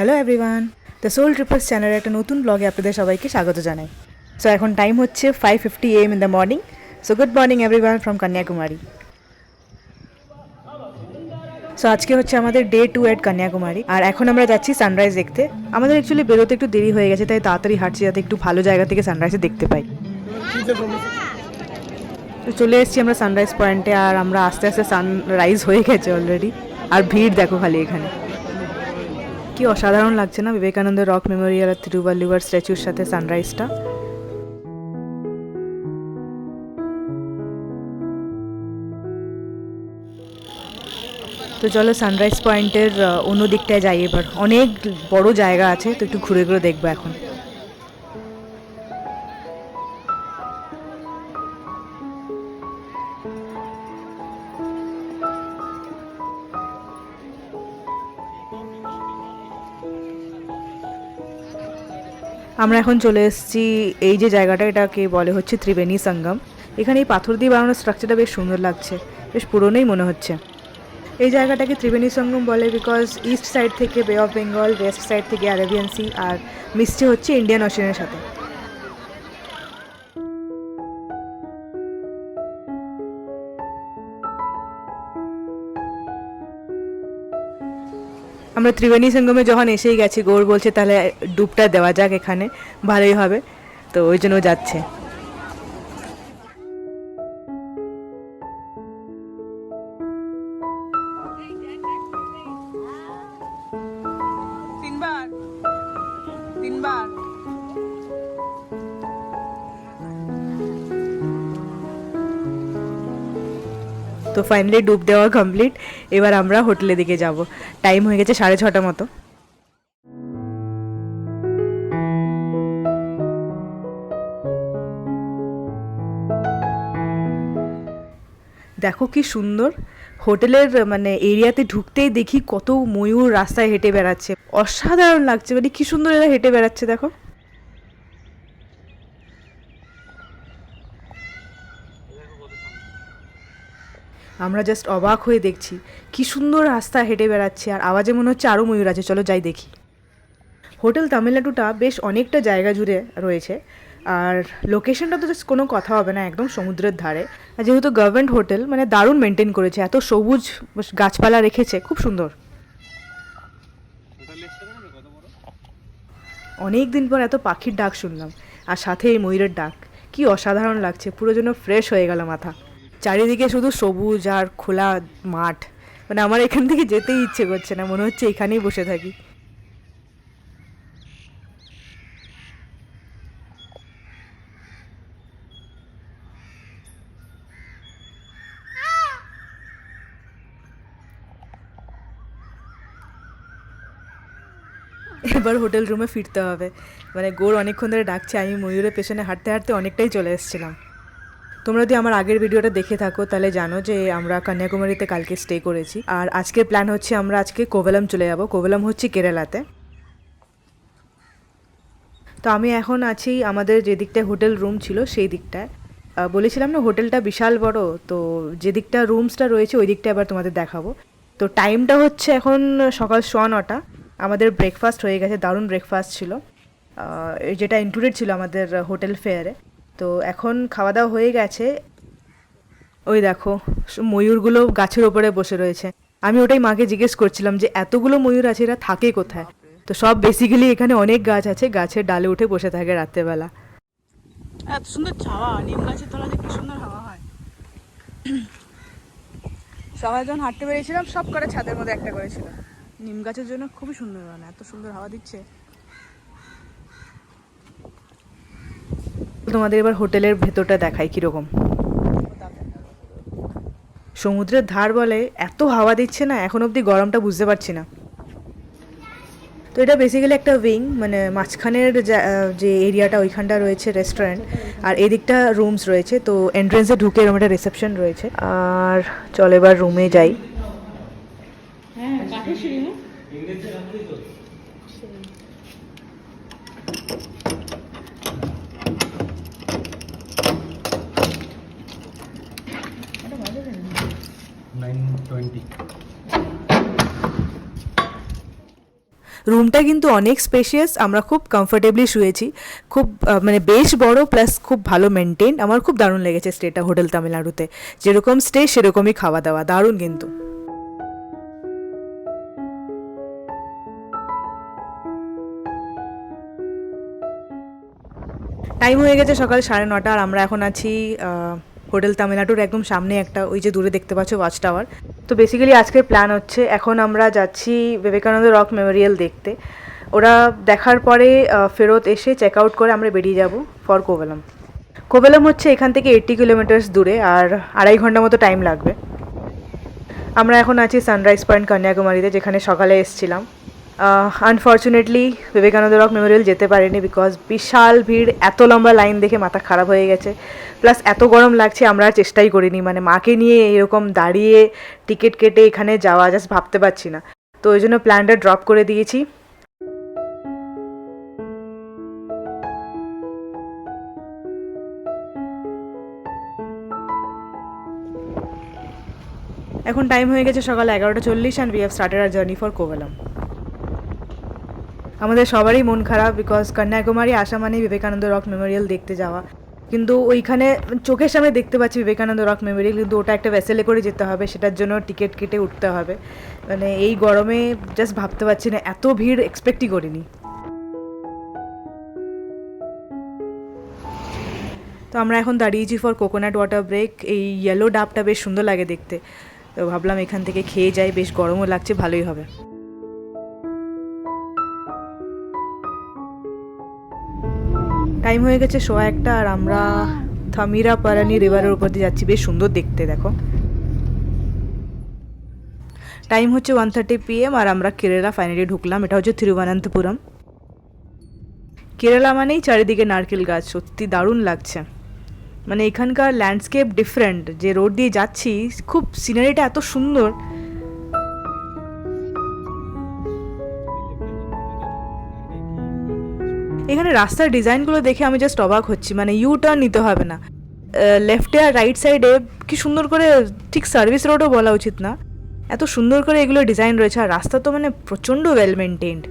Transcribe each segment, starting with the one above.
Hello everyone, the soul ট্রিপার্স চ্যানেলের একটা নতুন ব্লগে আপনাদের সবাইকে স্বাগত জানাই। সো এখন টাইম হচ্ছে 5:50 AM in the morning. So good morning everyone from Kanyakumari. So আজকে হচ্ছে আমাদের ডে 2 এট কন্যাকুমারী, আর এখন আমরা যাচ্ছি সানরাইজ দেখতে। আমাদের অ্যাকচুয়ালি বেরোতে একটু দেরি হয়ে গেছে, তাই তাড়াতাড়ি হাঁটছি যাতে একটু ভালো জায়গা থেকে সানরাইজে দেখতে পাই। তো চলে এসেছি আমরা সানরাইজ পয়েন্টে, আর আমরা আস্তে আস্তে সানরাইজ হয়ে গেছে অলরেডি। আর ভিড় দেখো খালি এখানে, কি অসাধারণ লাগছে না বিবেকানন্দ রক মেমোরিয়াল আর তিরুবল্লুবার স্ট্যাচুর সাথে সানরাইজটা। তো চলো সানরাইজ পয়েন্টের অন্য দিকটায় যাই এবার। অনেক বড় জায়গা আছে, তো একটু ঘুরে ঘুরে দেখবো এখন। আমরা এখন চলে এসেছি এই যে জায়গাটা, এটাকে বলে হচ্ছে ত্রিবেণী সঙ্গম। এখানে এই পাথর দিয়ে বানানো স্ট্রাকচারটা বেশ সুন্দর লাগছে, বেশ পুরনোই মনে হচ্ছে। এই জায়গাটাকে ত্রিবেণী সঙ্গম বলে বিকজ ইস্ট সাইড থেকে বে অফ বেঙ্গল, ওয়েস্ট সাইড থেকে আরেবিয়ান সি, আর মিশছে হচ্ছে ইন্ডিয়ান ওশানের সাথে। আমরা ত্রিবেণী সঙ্গমে যখন এসেই গেছি, গৌর বলছে তাহলে ডুবটা দেওয়া যাক এখানে, ভালোই হবে, তো ওই জন্য যাচ্ছে। তো ফাইনালি ডুব দেওয়া কমপ্লিট। এবার আমরা হোটেলের দিকে যাব। টাইম হয়ে গেছে 6:30 মতো। দেখো কি সুন্দর হোটেলের মানে এরিয়াতে ঢুকতেই দেখি কত ময়ূর রাস্তায় হেঁটে বেড়াচ্ছে, অসাধারণ লাগছে। মানে কি সুন্দর এরা হেঁটে বেড়াচ্ছে দেখো। আমরা জাস্ট অবাক হয়ে দেখছি কি সুন্দর রাস্তা হেঁটে বেড়াচ্ছে, আর আওয়াজে মনে হচ্ছে আরও ময়ূর আছে। চলো যাই দেখি। হোটেল তামিলনাড়ুটা বেশ অনেকটা জায়গা জুড়ে রয়েছে, আর লোকেশনটা তো জাস্ট কোনো কথা হবে না, একদম সমুদ্রের ধারে। আর যেহেতু গভর্নমেন্ট হোটেল, মানে দারুণ মেনটেন করেছে, এত সবুজ গাছপালা রেখেছে, খুব সুন্দর। অনেক দিন পর এত পাখির ডাক শুনলাম, আর সাথে এই ময়ূরের ডাক, কি অসাধারণ লাগছে। পুরো যেন ফ্রেশ হয়ে গেল মাথা। চারিদিকে শুধু সবুজ আর খোলা মাঠ, মানে আমার এখান থেকে যেতেই ইচ্ছে করছে না, মনে হচ্ছে এখানেই বসে থাকি। এবার হোটেল রুমে ফিরতে হবে, মানে গোর অনেকক্ষণ ধরে ডাকছে। আমি ময়ূরের পেছনে হাঁটতে হাঁটতে অনেকটাই চলে এসেছিলাম। তোমরা যদি আমার আগের ভিডিওটা দেখে থাকো তাহলে জানো যে আমরা কন্যাকুমারীতে কালকে স্টে করেছি, আর আজকের প্ল্যান হচ্ছে আমরা আজকে কোভালাম চলে যাব। কোভালাম হচ্ছে কেরালাতে। তো আমি এখন আছি আমাদের যে দিকটায় হোটেল রুম ছিল সেই দিকটায়। বলেছিলাম না হোটেলটা বিশাল বড়, তো যে দিকটা রুমসটা রয়েছে ওই দিকটা এবার তোমাদের দেখাবো। তো টাইমটা হচ্ছে এখন সকাল 9:15। আমাদের ব্রেকফাস্ট হয়ে গেছে, দারুণ ব্রেকফাস্ট ছিল, যেটা ইনক্লুডেড ছিল আমাদের হোটেল ফেয়ারে। তো এখন খাওয়া দাওয়া হয়ে গেছে। ওই দেখো ময়ূরগুলো গাছের ওপরে বসে রয়েছে। আমি ওটাই মাকে জিজ্ঞেস করছিলাম যে এতগুলো ময়ূর আছে, এরা থাকে কোথায়? তো সব বেসিক্যালি এখানে অনেক গাছ আছে, গাছের ডালে উঠে বসে থাকে রাত্রেবেলা। এত সুন্দর ছাওয়া, নিম গাছের তলাতে কি সুন্দর হাওয়া হয়। সবাই যখন হাঁটতে বেরিয়েছিলাম সব করে ছাদের মধ্যে একটা করেছিল। নিম গাছের জন্য খুবই সুন্দর, মানে এত সুন্দর হাওয়া দিচ্ছে। তোমাদের এবার হোটেলের ভেতরটা দেখাই কিরকম। সমুদ্রের ধার বলে এত হাওয়া দিচ্ছে না, এখন অবধি গরমটা বুঝতে পারছি না। তো এটা বেসিক্যালি একটা উইং, মানে মাঝখানের যে এরিয়াটা ওইখানটা রয়েছে রেস্টুরেন্ট, আর এদিকটা রুমস রয়েছে। তো এন্ট্রেন্সে ঢুকে এরকম একটা রিসেপশন রয়েছে। আর চল এবার রুমে যাই। রুমটা কিন্তু অনেক স্পেশিয়াস, আমরা খুব কমফোর্টেবলি শুয়েছি, খুব মানে বেশ বড় প্লাস খুব ভালো মেনটেন। আমার খুব দারুণ লেগেছে স্টেটা হোটেল তামিলনাড়ুতে, যেরকম স্টে সেরকমই খাওয়া দাওয়া, দারুণ কিন্তু। টাইম হয়ে গেছে সকাল 9:30, আর আমরা এখন আছি হোটেল তামিলনাড়ুর একদম সামনে একটা, ওই যে দূরে দেখতে পাচ্ছ ওয়াচ টাওয়ার। তো বেসিক্যালি আজকের প্ল্যান হচ্ছে এখন আমরা যাচ্ছি বিবেকানন্দ রক মেমোরিয়াল দেখতে। ওরা দেখার পরে ফেরত এসে চেক আউট করে আমরা বেরিয়ে যাব ফর কোভেলাম। কোভেলাম হচ্ছে এখান থেকে 80 কিলোমিটার্স দূরে, আর 2.5 ঘন্টা মতো টাইম লাগবে। আমরা এখন আছি সানরাইজ পয়েন্ট কন্যাকুমারীতে, যেখানে সকালে এসেছিলাম। আনফর্চুনেটলি বিবেকানন্দ রক মেমোরিয়াল যেতে পারিনি, বিকজ বিশাল ভিড়, এত লম্বা লাইন দেখে মাথা খারাপ হয়ে গেছে, প্লাস এত গরম লাগছে, আমরা আর চেষ্টাই করিনি। মানে মাকে নিয়ে এরকম দাঁড়িয়ে টিকিট কেটে এখানে যাওয়া জাস্ট ভাবতে পারছি না, তো ওই জন্য প্ল্যানটা ড্রপ করে দিয়েছি। এখন টাইম হয়ে গেছে সকাল 11:40 and we have started our journey for Kovalam. আমাদের সবারই মন খারাপ, বিকজ কন্যাকুমারী আসা মানেই বিবেকানন্দ রক মেমোরিয়াল দেখতে যাওয়া, কিন্তু ওইখানে চোখের সামনে দেখতে পাচ্ছি বিবেকানন্দ রক মেমোরিয়াল, কিন্তু ওটা একটা ভেসেলে করে যেতে হবে, সেটার জন্য টিকিট কেটে উঠতে হবে। মানে এই গরমে জাস্ট ভাবতে পারছি না, এত ভিড় এক্সপেক্টই করিনি। তো আমরা এখন দাঁড়িয়েছি ফর কোকোনাট ওয়াটার ব্রেক। এই ইয়েলো ডাবটা বেশ সুন্দর লাগে দেখতে, তো ভাবলাম এখান থেকে খেয়ে যাই, বেশ গরমও লাগছে, ভালোই হবে। টাইম হয়ে গেছে 1:15, আর আমরা থামিরাপারানি রিভারের উপর দিয়ে যাচ্ছি, বেশ সুন্দর দেখতে, দেখো। টাইম হচ্ছে 1:30 PM, আর আমরা কেরালা ফাইনালি ঢুকলাম। এটা হচ্ছে থিরুবনন্তপুরম। কেরালা মানেই চারিদিকে নারকেল গাছ, সত্যি দারুণ লাগছে। মানে এখানকার ল্যান্ডস্কেপ ডিফারেন্ট, যে রোড দিয়ে যাচ্ছি খুব সিনারিটা এত সুন্দর। এখানে রাস্তার ডিজাইনগুলো দেখে আমি জাস্ট অবাক হচ্ছি, মানে ইউ টার্ন নিতে হবে না, লেফটে আর রাইট সাইডে কি সুন্দর করে, ঠিক সার্ভিস রোডও বলা উচিত না, এত সুন্দর করে এগুলো ডিজাইন রয়েছে, আর রাস্তা তো মানে প্রচণ্ড ওয়েল মেনটেন্ড।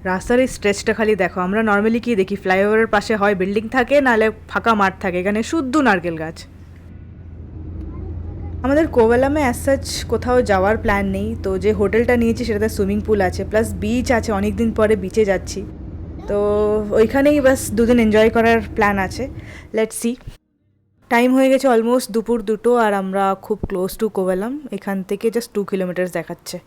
রাস্তার এই স্ট্রেচটা খালি দেখো, আমরা নর্মালি কি দেখি ফ্লাইওভারের পাশে হয় বিল্ডিং থাকে, নাহলে ফাঁকা মাঠ থাকে, এখানে শুদ্ধ নারকেল গাছ। আমাদের কোভেলামে অ্যাজ সাচ কোথাও যাওয়ার প্ল্যান নেই, তো যে হোটেলটা নিয়েছি সেটাতে সুইমিং পুল আছে, প্লাস বিচ আছে, অনেক দিন পরে বিচে যাচ্ছি, তো ওইখানেই বাস দুদিন এনজয় করার প্ল্যান আছে, লেটস সি। টাইম হয়ে গেছে অলমোস্ট দুপুর 2, আর আমরা খুব ক্লোজ টু কোভেলাম, এখান থেকে জাস্ট 2 কিলোমিটার দেখাচ্ছে।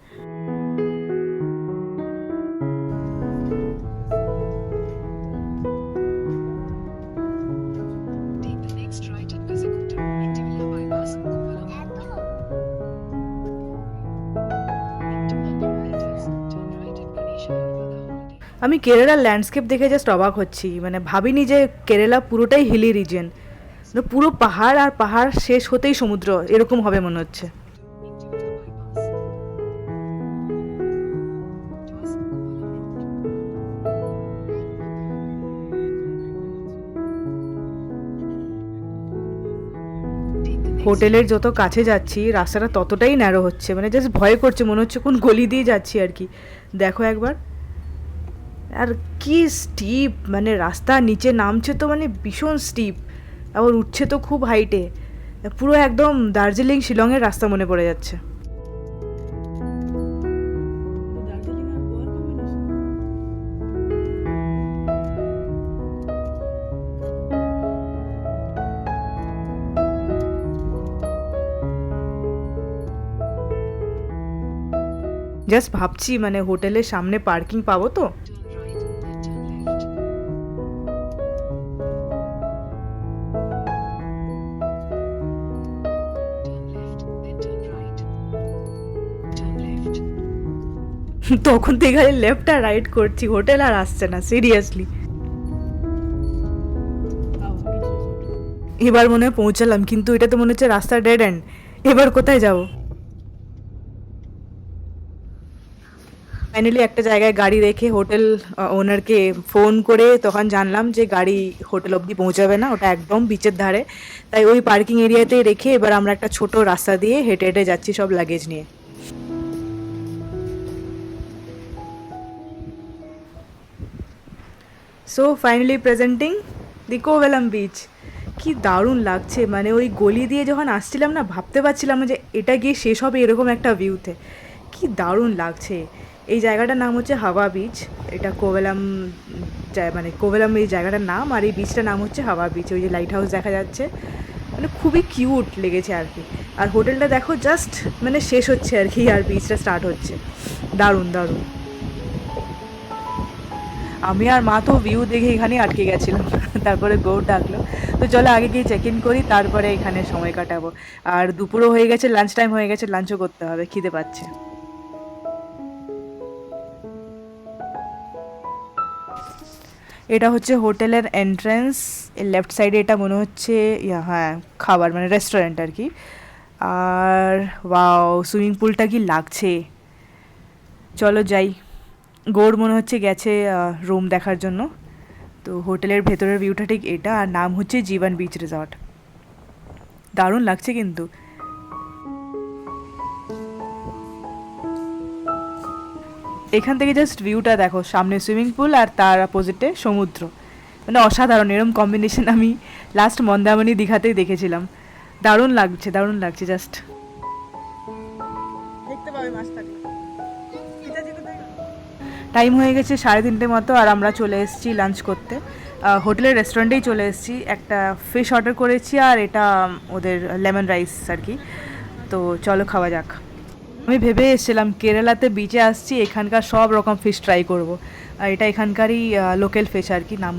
আমি কেরালার ল্যান্ডস্কেপ দেখে জাস্ট অবাক হচ্ছি, মানে ভাবিনি যে কেরালা পুরোটাই হিলি রিজন, পুরো পাহাড়, আর পাহাড় শেষ হতেই সমুদ্র, এরকম হবে মনে হচ্ছে। হোটেলের যত কাছে যাচ্ছি রাস্তাটা ততটাই ন্যারো হচ্ছে, মানে জাস্ট ভয় করছে, মনে হচ্ছে কোন গলি দিয়ে যাচ্ছি আর কি। দেখো একবার, আর কি স্টিপ, মানে রাস্তা নিচে নামছে তো মানে ভীষণ স্টিপ, আবার উঠছে তো খুব হাইটে, পুরো একদম দার্জিলিং শিলংয়ের রাস্তা মনে পড়ে যাচ্ছে। জাস্ট ভাবছি মানে হোটেলের সামনে পার্কিং পাবো তো। তখন থেকে খালি লেফট আর রাইট করছি, হোটেল আর আসছে না, সিরিয়াসলি। এবার মনে হয় পৌঁছালাম, কিন্তু এটা তো মনে হচ্ছে রাস্তা ডেড এন্ড, এবার কোথায় যাব? ফাইনালি একটা জায়গায় গাড়ি রেখে হোটেল ওনারকে ফোন করে তখন জানলাম যে গাড়ি হোটেল অবধি পৌঁছাবে না, ওটা একদম বিচের ধারে। তাই ওই পার্কিং এরিয়াতেই রেখে এবার আমরা একটা ছোট রাস্তা দিয়ে হেঁটে হেঁটে যাচ্ছি সব লাগেজ নিয়ে। So finally presenting the কোভেলাম beach. কি দারুণ লাগছে, মানে ওই গলি দিয়ে যখন আসছিলাম না ভাবতে পারছিলাম না যে এটা গিয়ে শেষ হবে এরকম একটা ভিউতে। কি দারুণ লাগছে। এই জায়গাটার নাম হচ্ছে হাওয়া বিচ। এটা কোভেলাম মানে কোভেলাম এই জায়গাটার নাম, আর এই বিচটার নাম হচ্ছে হাওয়া বিচ। ওই যে লাইট হাউস দেখা যাচ্ছে, মানে খুবই কিউট লেগেছে আর কি। আর হোটেলটা দেখো জাস্ট মানে শেষ হচ্ছে আর কি, আর বিচটা স্টার্ট হচ্ছে। দারুণ দারুণ। আমি আর মা তো ভিউ দেখে এখানেই আটকে গেছিলাম। তারপরে গৌড় ডাকলো, তো চলো আগে গিয়ে চেক ইন করি, তারপরে এখানে সময় কাটাবো। আর দুপুরও হয়ে গেছে, লাঞ্চ টাইম হয়ে গেছে, লাঞ্চও করতে হবে, খিদে পাচ্ছে। এটা হচ্ছে হোটেলের এন্ট্রান্স। এর লেফট সাইডে এটা মনে হচ্ছে হ্যাঁ খাবার মানে রেস্টুরেন্ট আর কি। আর ওয়াও, সুইমিং পুলটা কি লাগছে। চলো যাই। গৌড় মনে হচ্ছে গেছে রুম দেখার জন্য। তো হোটেলের ভেতরের ভিউটা ঠিক এটা, আর নাম হচ্ছে জীবন বিচ রিসর্ট। দারুণ লাগছে কিন্তু। এখান থেকে জাস্ট ভিউটা দেখো, সামনে সুইমিং পুল আর তার অপোজিটে সমুদ্র, মানে অসাধারণ। এরকম কম্বিনেশন আমি লাস্ট মন্দারমণি দীঘাতেই দেখেছিলাম। দারুণ লাগছে, দারুণ লাগছে জাস্ট। দেখতে পাবে মাছ থাকলে। টাইম হয়ে গেছে 3:30 মতো, আর আমরা চলে এসেছি লাঞ্চ করতে। হোটেলের রেস্টুরেন্টেই চলে এসেছি। একটা ফিশ অর্ডার করেছি, আর এটা ওদের লেমন রাইস আর কি। তো চলো খাওয়া যাক। আমি ভেবে এসেছিলাম কেরালাতে বিচে আসছি, এখানকার সব রকম ফিশ ট্রাই করব। আর এটা এখানকারই লোকাল ফিশ আর কি, নাম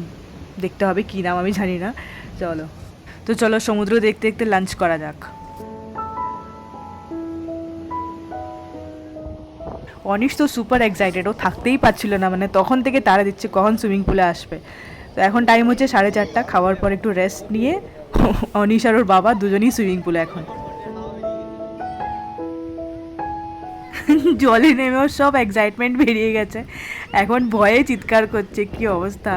দেখতে হবে কী নাম আমি জানি না। চলো, তো চলো সমুদ্র দেখতে দেখতে লাঞ্চ করা যাক। অনিশ তো সুপার এক্সাইটেড, ও থাকতেই পারছিল না, মানে তখন থেকে তাড়া দিচ্ছে কখন সুইমিং পুলে আসবে। তো এখন টাইম হচ্ছে 4:30, খাওয়ার পর একটু রেস্ট নিয়ে অনিশ আর ওর বাবা দুজনেই সুইমিং পুলে এখন। জলে নেমেও সব এক্সাইটমেন্ট বেরিয়ে গেছে, এখন ভয়ে চিৎকার করছে, কি অবস্থা।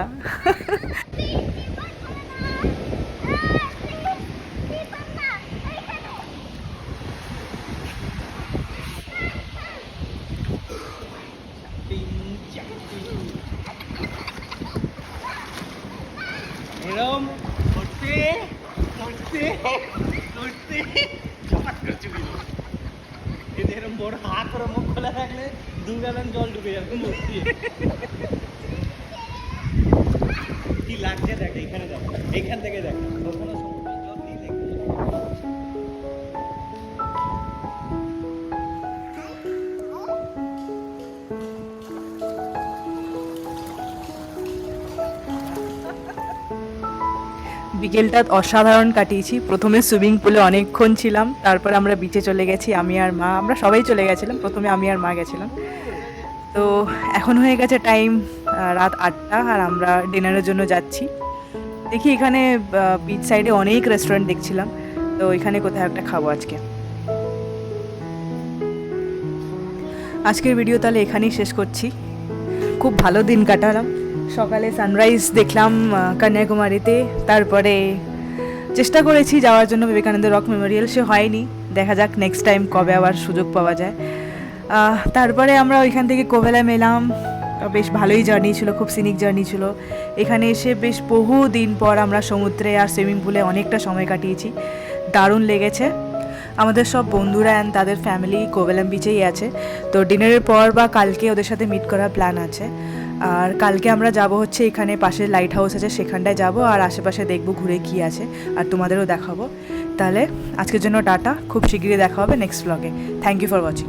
এরম করতে করতে করতে ঝপাট করে চুপি এতে এরম বড় হাত করে মুখ খোলা রাখলে 2 গ্যালন জল ঢুকে যাবে মুখ দিয়ে। কি লাগছে দেখ, এখানে দেখ, এইখান থেকে দেখ, ওখানে সমুদ্রের জল নেই দেখতে। বিকেলটা অসাধারণ কাটিয়েছি। প্রথমে সুইমিং পুলে অনেকক্ষণ ছিলাম, তারপর আমরা বিচে চলে গেছি আমি আর মা। আমরা সবাই চলে গেছিলাম, প্রথমে আমি আর মা গেছিলাম। তো এখন হয়ে গেছে টাইম রাত 8টা, আর আমরা ডিনারের জন্য যাচ্ছি। দেখি এখানে বিচ সাইডে অনেক রেস্টুরেন্ট দেখছিলাম, তো এখানে কোথাও একটা খাবো আজকে। আজকের ভিডিও তাহলে এখানেই শেষ করছি। খুব ভালো দিন কাটালাম। সকালে সানরাইজ দেখলাম কন্যাকুমারীতে, তারপরে চেষ্টা করেছি যাওয়ার জন্য বিবেকানন্দ রক মেমোরিয়াল, সে হয়নি। দেখা যাক নেক্সট টাইম কবে আবার সুযোগ পাওয়া যায়। তারপরে আমরা ওইখান থেকে কোভেলাম এলাম। বেশ ভালোই জার্নি ছিল, খুব সিনিক জার্নি ছিল। এখানে এসে বেশ বহু দিন পর আমরা সমুদ্রে আর সুইমিং পুলে অনেকটা সময় কাটিয়েছি, দারুণ লেগেছে। আমাদের সব বন্ধুরা অ্যান্ড তাদের ফ্যামিলি কোভেলাম বিচেই আছে। তো ডিনারের পর বা কালকে ওদের সাথে মিট করার প্ল্যান আছে। আর কালকে আমরা যাব হচ্ছে এখানে পাশে লাইট হাউস আছে, সেখানটায় যাব, আর আশেপাশে দেখব ঘুরে কী আছে, আর তোমাদেরও দেখাবো। তাহলে আজকের জন্য টাটা, খুব শীঘ্রই দেখা হবে নেক্সট ব্লগে। Thank you for watching.